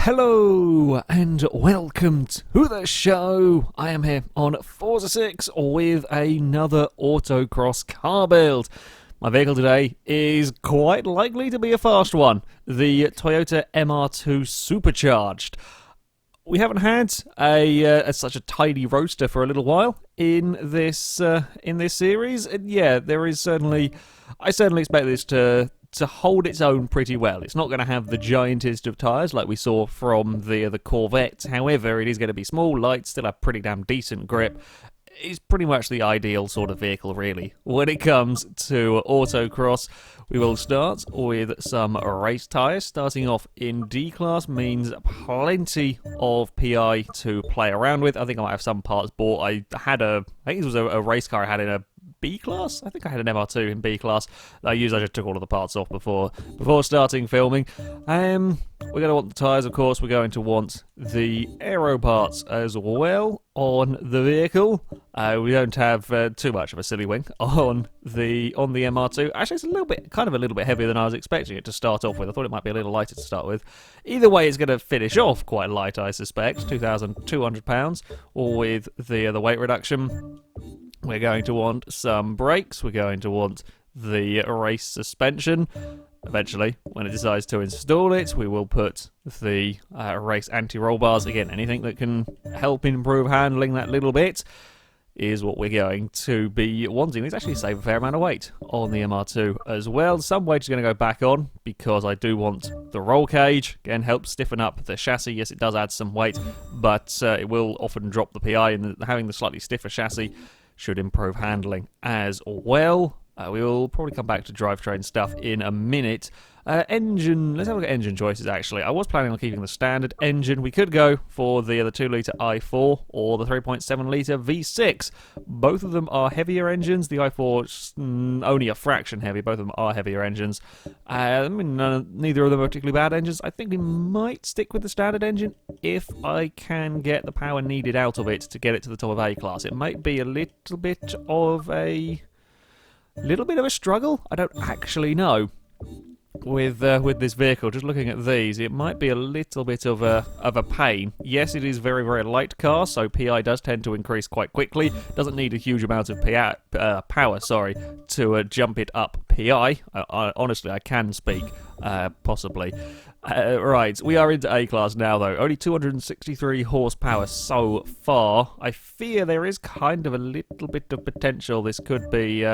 Hello and welcome to the show. I am here on Forza 6 with another autocross car build. My vehicle today is quite likely to be a fast one, the Toyota MR2 Supercharged. We haven't had such a tidy roadster for a little while in this series. And yeah, I certainly expect this to hold its own pretty well. It's not going to have the giantest of tyres like we saw from the Corvette. However, it is going to be small, light, still have pretty damn decent grip. It's pretty much the ideal sort of vehicle, really. When it comes to autocross, we will start with some race tyres. Starting off in D-Class means plenty of PI to play around with. I think I might have some parts bought. I think this was a race car I had in a B-Class? I think I had an MR2 in B-Class. I just took all of the parts off before starting filming. We're going to want the tyres, of course. We're going to want the aero parts as well on the vehicle. We don't have too much of a silly wing on the MR2. Actually, it's a little bit heavier than I was expecting it to start off with. I thought it might be a little lighter to start with. Either way, it's going to finish off quite light, I suspect. 2,200 pounds, or with the weight reduction. We're going to want some brakes. We're going to want the race suspension. Eventually, when it decides to install it, we will put the race anti-roll bars. Again, anything that can help improve handling that little bit is what we're going to be wanting. These actually save a fair amount of weight on the MR2 as well. Some weight is going to go back on because I do want the roll cage. Again, helps stiffen up the chassis. Yes, it does add some weight, but it will often drop the PI, and having the slightly stiffer chassis should improve handling as well. We will probably come back to drivetrain stuff in a minute. Engine, let's have a look at engine choices actually. I was planning on keeping the standard engine. We could go for the 2-litre i4 or the 3.7-litre V6. Both of them are heavier engines. The i4 is only a fraction heavy. Both of them are heavier engines. Neither of them are particularly bad engines. I think we might stick with the standard engine if I can get the power needed out of it to get it to the top of A-class. It might be a little bit of a struggle. I don't actually know. With this vehicle, just looking at these, it might be a little bit of a pain. Yes, it is very, very light car, so PI does tend to increase quite quickly. Doesn't need a huge amount of power, to jump it up PI. Honestly, I can speak, possibly. Right, we are into A-Class now, though. Only 263 horsepower so far. I fear there is kind of a little bit of potential this could be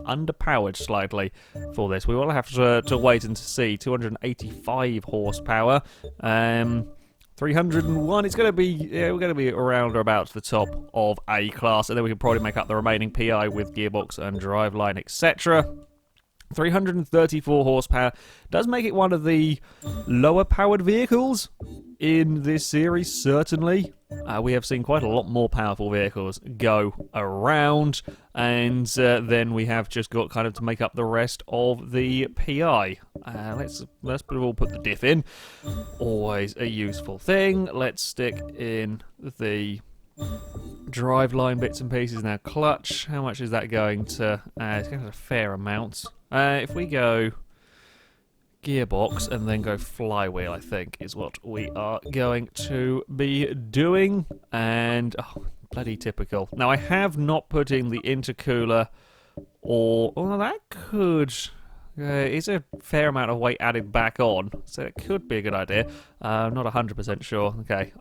underpowered slightly for this. We will have to wait and see. 285 horsepower, 301. It's going to be we're going to be around or about the top of A-Class, and then we can probably make up the remaining PI with gearbox and driveline, etc. 334 horsepower does make it one of the lower powered vehicles in this series, certainly. We have seen quite a lot more powerful vehicles go around, and then we have just got kind of to make up the rest of the PI. Let's put the diff in. Always a useful thing. Let's stick in the driveline bits and pieces now. Clutch, how much is that going to? It's going to be a fair amount. If we go gearbox and then go flywheel, I think is what we are going to be doing. And bloody typical. Now I have not put in the intercooler, or that could. It's a fair amount of weight added back on, so it could be a good idea. I'm not 100% sure. Okay.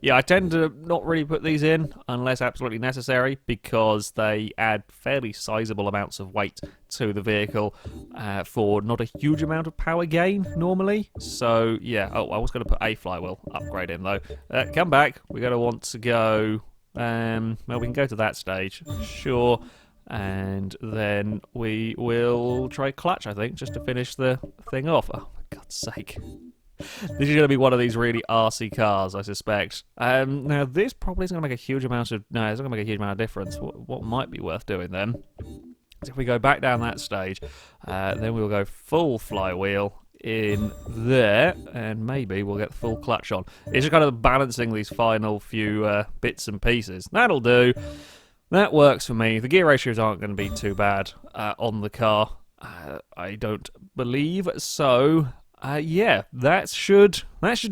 Yeah, I tend to not really put these in unless absolutely necessary, because they add fairly sizable amounts of weight to the vehicle for not a huge amount of power gain normally. So yeah. Oh, I was going to put a flywheel upgrade in though. Come back. We're going to want to go. Well, we can go to that stage. Sure. And then we will try clutch, I think, just to finish the thing off. Oh, for God's sake. This is going to be one of these really arsey cars, I suspect. Now, this probably isn't going to make a huge amount of... No, it's not going to make a huge amount of difference. What might be worth doing then is if we go back down that stage, then we'll go full flywheel in there, and maybe we'll get the full clutch on. It's just kind of balancing these final few bits and pieces. That'll do. That works for me. The gear ratios aren't going to be too bad on the car, I don't believe. So Yeah, that should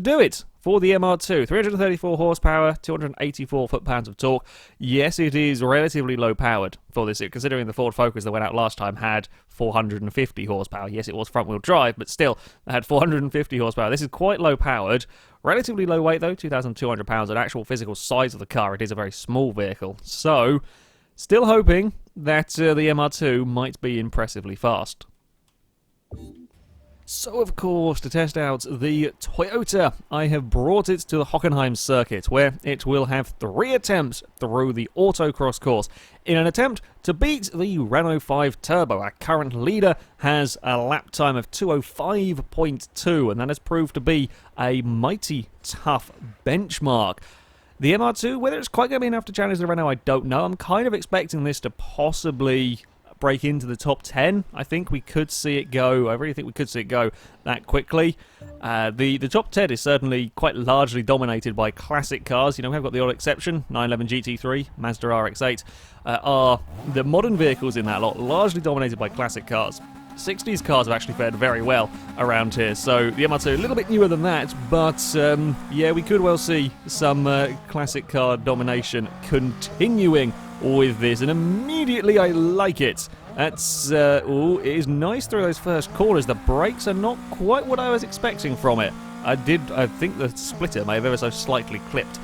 do it for the MR2. 334 horsepower, 284 foot-pounds of torque. Yes, it is relatively low-powered for this, considering the Ford Focus that went out last time had 450 horsepower. Yes, it was front-wheel drive, but still, it had 450 horsepower. This is quite low-powered. Relatively low weight, though, 2,200 pounds. An actual physical size of the car, it is a very small vehicle. So, still hoping that the MR2 might be impressively fast. So, of course, to test out the Toyota, I have brought it to the Hockenheim circuit, where it will have 3 attempts through the Autocross course, in an attempt to beat the Renault 5 Turbo. Our current leader has a lap time of 2:05.2, and that has proved to be a mighty tough benchmark. The MR2, whether it's quite going to be enough to challenge the Renault, I don't know. I'm kind of expecting this to possibly break into the top 10. I think we could see it go. I really think we could see it go that quickly. The top 10 is certainly quite largely dominated by classic cars. You know, we've got the odd exception, 911 GT3, Mazda RX-8, are the modern vehicles in that lot, largely dominated by classic cars. 60s cars have actually fared very well around here, so the MR2 a little bit newer than that, but yeah, we could well see some classic car domination continuing with this, and immediately I like it. That's, ooh, it is nice through those first corners. The brakes are not quite what I was expecting from it. I think the splitter may have ever so slightly clipped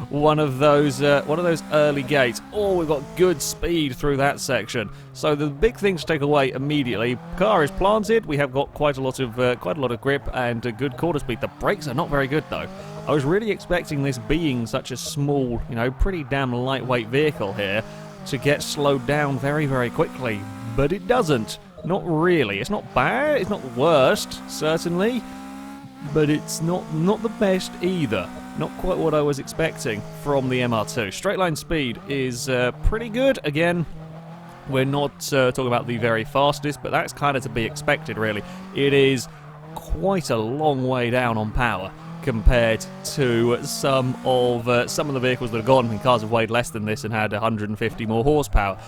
one of those early gates. Oh, we've got good speed through that section. So the big thing to take away immediately: car is planted. We have got quite a lot of grip and a good quarter speed. The brakes are not very good though. I was really expecting this, being such a small, you know, pretty damn lightweight vehicle here, to get slowed down very, very quickly, but it doesn't. Not really. It's not bad. It's not the worst, certainly, but it's not the best either. Not quite what I was expecting from the MR2. Straight line speed is pretty good. Again, we're not talking about the very fastest, but that's kind of to be expected, really. It is quite a long way down on power compared to some of the vehicles that have gone in. Cars have weighed less than this and had 150 more horsepower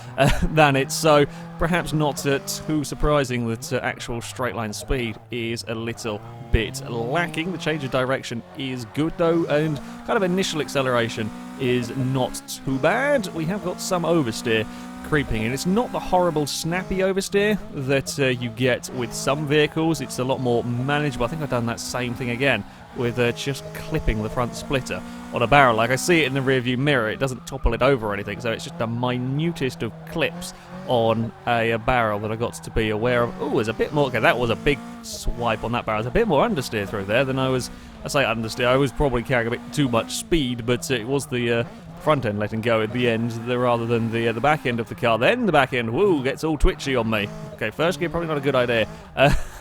than it, so perhaps not too surprising that actual straight line speed is a little bit lacking. The change of direction is good though, and kind of initial acceleration is not too bad. We have got some oversteer creeping in. It's not the horrible snappy oversteer that you get with some vehicles. It's a lot more manageable. I think I've done that same thing again with just clipping the front splitter on a barrel. Like, I see it in the rearview mirror, it doesn't topple it over or anything, so it's just the minutest of clips on a barrel that I got to be aware of. Oh, there's a bit more. Okay, that was a big swipe on that barrel. There's a bit more understeer through there than I was. I say understeer, I was probably carrying a bit too much speed, but it was the front end letting go at the end rather than the back end of the car. Then the back end, woo, gets all twitchy on me. Okay, first gear, probably not a good idea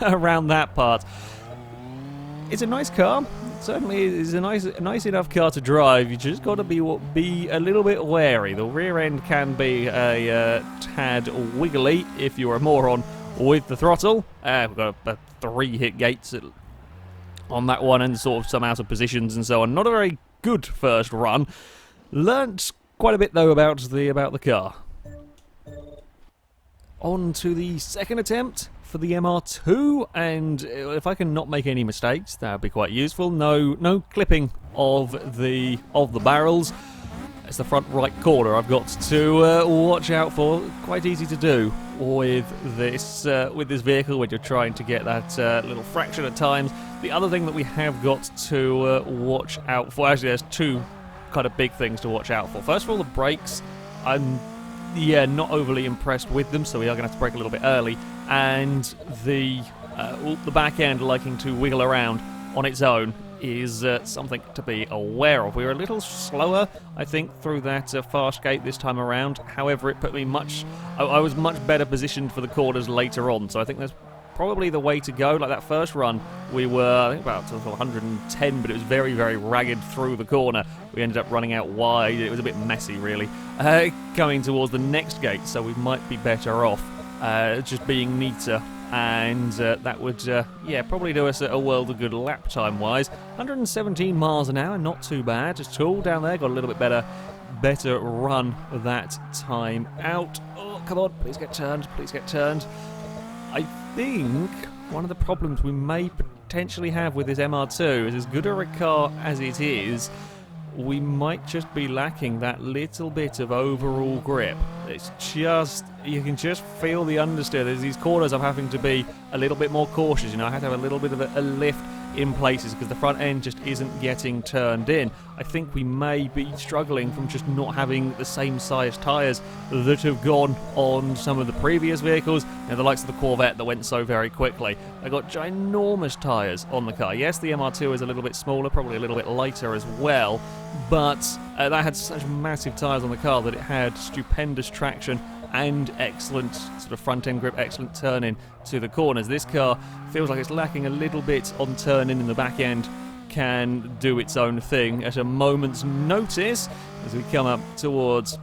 around that part. It's a nice car. It certainly is a nice enough car to drive. You just got to be a little bit wary. The rear end can be a tad wiggly if you're a moron with the throttle. We've got a 3 hit gates on that one, and sort of some out of positions and so on. Not a very good first run. Learnt quite a bit though about the car. On to the second attempt for the MR2, and if I can not make any mistakes, that would be quite useful. No clipping of the barrels. It's the front right corner I've got to watch out for. Quite easy to do with this vehicle when you're trying to get that little fraction at times. The other thing that we have got to watch out for, actually there's 2 kind of big things to watch out for. First of all, the brakes. I'm not overly impressed with them, so we are going to have to brake a little bit early. And the back end liking to wiggle around on its own is something to be aware of. We were a little slower, I think, through that fast gate this time around. However, it put me I was much better positioned for the corners later on, so I think that's probably the way to go. Like that first run, we were, I think, about 110, but it was very, very ragged through the corner. We ended up running out wide. It was a bit messy, really, coming towards the next gate, so we might be better off just being neater, and that would, probably do us a world of good lap time-wise. 117 miles an hour, not too bad at all down there. Got a little bit better run that time out. Oh, come on, please get turned, please get turned. I think one of the problems we may potentially have with this MR2 is as good a car as it is. We might just be lacking that little bit of overall grip. It's just, you can just feel the understeer. There's these corners I'm having to be a little bit more cautious. You know, I have to have a little bit of a lift in places because the front end just isn't getting turned in. I think we may be struggling from just not having the same size tyres that have gone on some of the previous vehicles. You know, the likes of the Corvette that went so very quickly. They got ginormous tyres on the car. Yes, the MR2 is a little bit smaller, probably a little bit lighter as well, but that had such massive tyres on the car that it had stupendous traction and excellent sort of front end grip, excellent turning to the corners. This car feels like it's lacking a little bit on turning in the back end, can do its own thing at a moment's notice as we come up towards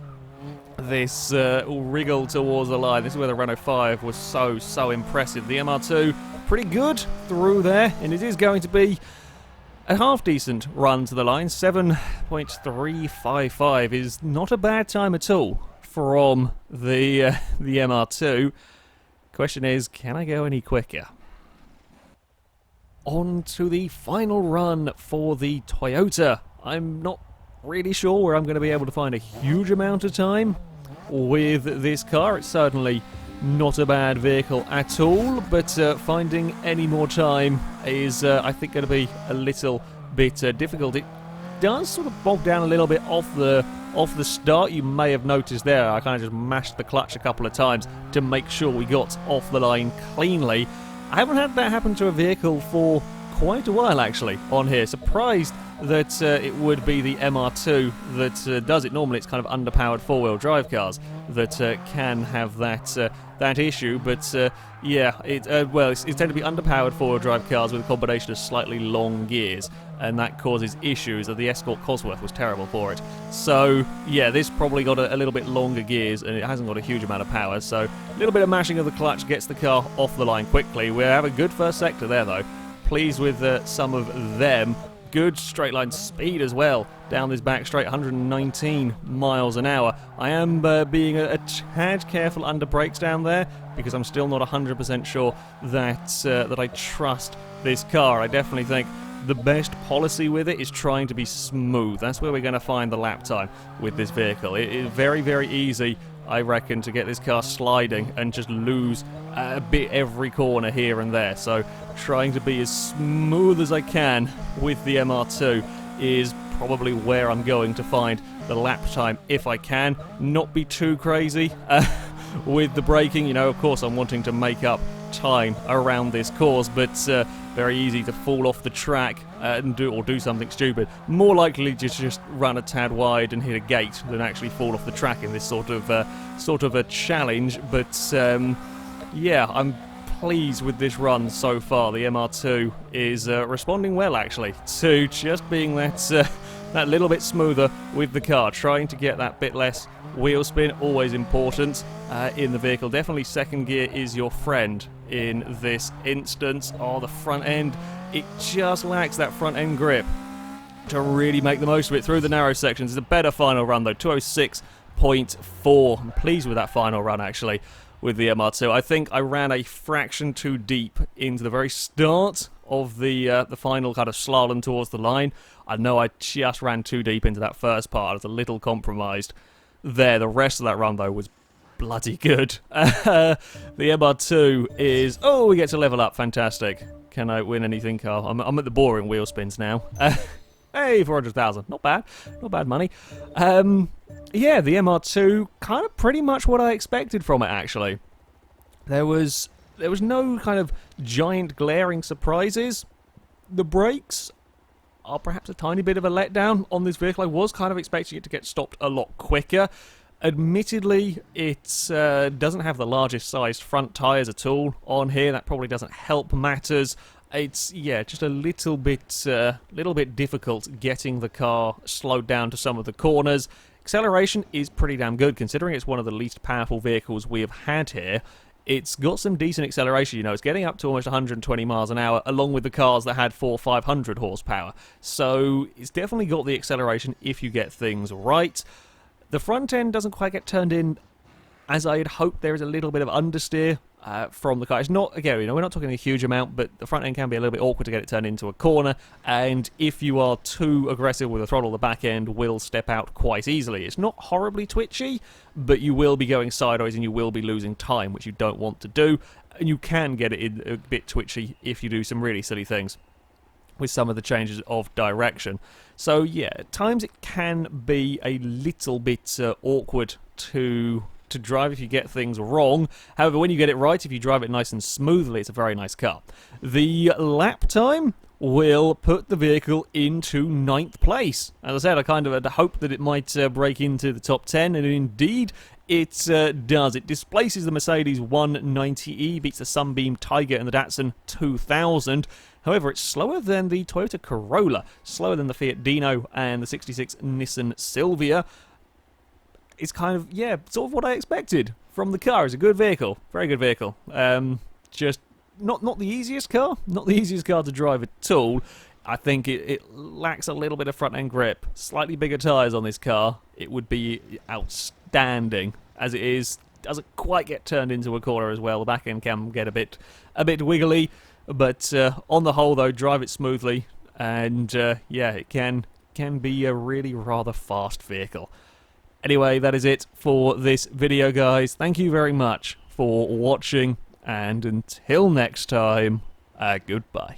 this wriggle towards the line. This is where the Renault 5 was so impressive. The MR2 pretty good through there, and it is going to be a half-decent run to the line. 7.355 is not a bad time at all from the MR2. Question is, can I go any quicker? On to the final run for the Toyota. I'm not really sure where I'm going to be able to find a huge amount of time with this car. It's certainly not a bad vehicle at all, but finding any more time is, I think, going to be a little bit difficult. It does sort of bog down a little bit off the start. You may have noticed there, I kind of just mashed the clutch a couple of times to make sure we got off the line cleanly. I haven't had that happen to a vehicle for quite a while, actually, on here. Surprised that it would be the MR2 that does it. Normally it's kind of underpowered four-wheel drive cars that can have that issue, but yeah, it's tend to be underpowered four-wheel drive cars with a combination of slightly long gears, and that causes issues. The Escort Cosworth was terrible for it. So yeah, this probably got a little bit longer gears, and it hasn't got a huge amount of power, so a little bit of mashing of the clutch gets the car off the line quickly. We have a good first sector there, though. Pleased with some of them. Good straight line speed as well down this back straight, 119 miles an hour. I am being a tad careful under brakes down there because I'm still not 100% sure that I trust this car. I definitely think the best policy with it is trying to be smooth. That's where we're going to find the lap time with this vehicle. It is very, very easy, I reckon, to get this car sliding and just lose a bit every corner here and there. So trying to be as smooth as I can with the MR2 is probably where I'm going to find the lap time if I can. Not be too crazy with the braking. You know, of course I'm wanting to make up time around this course, but very easy to fall off the track and do something stupid. More likely to just run a tad wide and hit a gate than actually fall off the track in this sort of a challenge. But yeah, I'm pleased with this run so far. The MR2 is responding well, actually, to just being that little bit smoother with the car, trying to get that bit less wheel spin. Always important in the vehicle. Definitely second gear is your friend in this instance. Oh, the front end, it just lacks that front end grip to really make the most of it through the narrow sections. It's a better final run though, 206.4. I'm pleased with that final run, actually, with the MR2. I think I ran a fraction too deep into the very start of the final kind of slalom towards the line. I know I just ran too deep into that first part. I was a little compromised there. The rest of that run, though, was bloody good. The MR2 is... Oh, we get to level up. Fantastic. Can I win anything, Carl? I'm at the boring wheel spins now. Hey, 400,000. Not bad. Not bad money. Yeah, the MR2, kind of pretty much what I expected from it, actually. There was no kind of giant glaring surprises. The brakes are perhaps a tiny bit of a letdown on this vehicle. I was kind of expecting it to get stopped a lot quicker. Admittedly, it doesn't have the largest sized front tyres at all on here. That probably doesn't help matters. It's, yeah, just a little bit difficult getting the car slowed down to some of the corners. Acceleration is pretty damn good, considering it's one of the least powerful vehicles we have had here. It's got some decent acceleration, you know, it's getting up to almost 120 miles an hour, along with the cars that had 400-500 horsepower. So it's definitely got the acceleration if you get things right. The front end doesn't quite get turned in as I had hoped. There is a little bit of understeer from the car. It's not, again, we're not talking a huge amount, but the front end can be a little bit awkward to get it turned into a corner, and if you are too aggressive with the throttle, the back end will step out quite easily. It's not horribly twitchy, but you will be going sideways and you will be losing time, which you don't want to do, and you can get it a bit twitchy if you do some really silly things with some of the changes of direction. So yeah, at times it can be a little bit awkward to drive if you get things wrong. However, when you get it right, if you drive it nice and smoothly, it's a very nice car. The lap time will put the vehicle into 9th place. As I said, I kind of had hoped that it might break into the top 10, and indeed it does. It displaces the Mercedes 190e, beats the Sunbeam Tiger and the Datsun 2000. However, it's slower than the Toyota Corolla, slower than the Fiat Dino and the 66 Nissan Silvia. It's kind of, yeah, sort of what I expected from the car. It's a good vehicle, very good vehicle. Just not the easiest car, not the easiest car to drive at all. I think it lacks a little bit of front end grip. Slightly bigger tyres on this car, it would be outstanding. As it is, doesn't quite get turned into a corner as well. The back end can get a bit wiggly, but on the whole, though, drive it smoothly, and yeah, it can be a really rather fast vehicle. Anyway, that is it for this video, guys. Thank you very much for watching, and until next time, goodbye.